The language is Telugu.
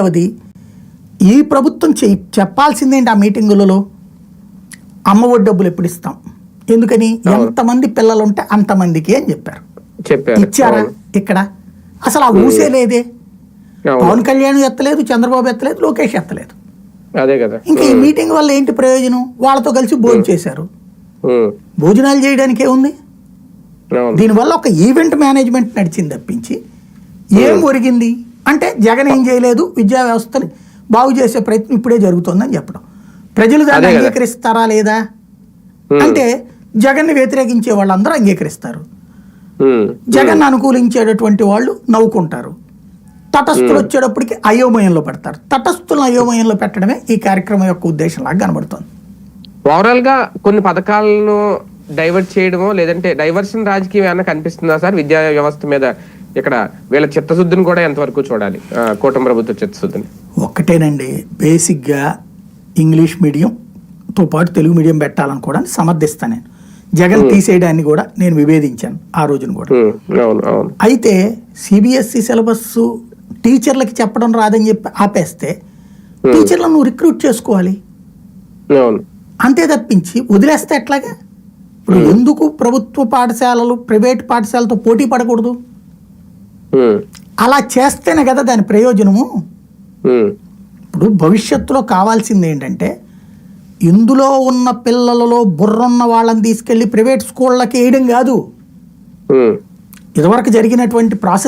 అది ఈ ప్రభుత్వం చెప్పాల్సిందేంటి ఆ మీటింగులలో, అమ్మఒడి డబ్బులు ఎప్పుడు ఇస్తాం, ఎందుకని ఎంతమంది పిల్లలు ఉంటే అంతమందికి అని చెప్పారు. ఇచ్చారా? ఇక్కడ అసలు ఆ ఊసే లేదే. పవన్ కళ్యాణ్ ఎత్తలేదు, చంద్రబాబు ఎత్తలేదు, లోకేష్ ఎత్తలేదు. ఇంకా ఈ మీటింగ్ వల్ల ఏంటి ప్రయోజనం? వాళ్ళతో కలిసి భోజనం చేశారు. భోజనాలు చేయడానికి ఏముంది? దీనివల్ల ఒక ఈవెంట్ మేనేజ్మెంట్ నడిచింది తప్పించి ఏం ఒరిగింది అంటే జగన్ ఏం చేయలేదు, విద్యా వ్యవస్థని బాగు చేసే ప్రయత్నం ఇప్పుడే జరుగుతుందని చెప్పడం. ప్రజలు దాన్ని అంగీకరిస్తారా లేదా అంటే జగన్ని వ్యతిరేకించే వాళ్ళందరూ అంగీకరిస్తారు, జగన్ అనుకూలించేటటువంటి వాళ్ళు నవ్వుకుంటారు, తటస్థులు వచ్చేటప్పటికి అయోమయంలో పెడతారు. తటస్థులను అయోమయంలో పెట్టడమే ఈ కార్యక్రమం యొక్క ఉద్దేశం లాగా కనబడుతుంది. ఓవరాల్ గా కొన్ని పథకాలను డైవర్ట్ చేయడమో లేదంటే డైవర్షన్ రాజకీయం ఏమైనా కనిపిస్తుందా సార్ విద్యా వ్యవస్థ మీద? ఇక్కడ వీళ్ళ చిత్తశుద్ధిని కూడా ఎంతవరకు చూడాలి, కూటమి ప్రభుత్వ చిత్తశుద్ధిని? ఒక్కటేనండి, బేసిక్గా ఇంగ్లీష్ మీడియంతో పాటు తెలుగు మీడియం పెట్టాలని కూడా సమర్థిస్తాను నేను. జగన్ తీసేయడాన్ని కూడా నేను విభేదించాను ఆ రోజున కూడా. అయితే సిబిఎస్ఈ సిలబస్ టీచర్లకి చెప్పడం రాదని చెప్పి ఆపేస్తే టీచర్లను నువ్వు రిక్రూట్ చేసుకోవాలి, అంతే తప్పించి వదిలేస్తే ఎట్లాగా? ఇప్పుడు ఎందుకు ప్రభుత్వ పాఠశాలలు ప్రైవేట్ పాఠశాలతో పోటీ పడకూడదు? అలా చేస్తేనే కదా దాని ప్రయోజనము. ఇప్పుడు భవిష్యత్తులో కావాల్సింది ఏంటంటే ఇందులో ఉన్న పిల్లలలో బుర్రున్న వాళ్ళని తీసుకెళ్లి ప్రైవేట్ స్కూళ్ళకి వేయడం కాదు. ఇదివరకు జరిగినటువంటి ప్రాసెస్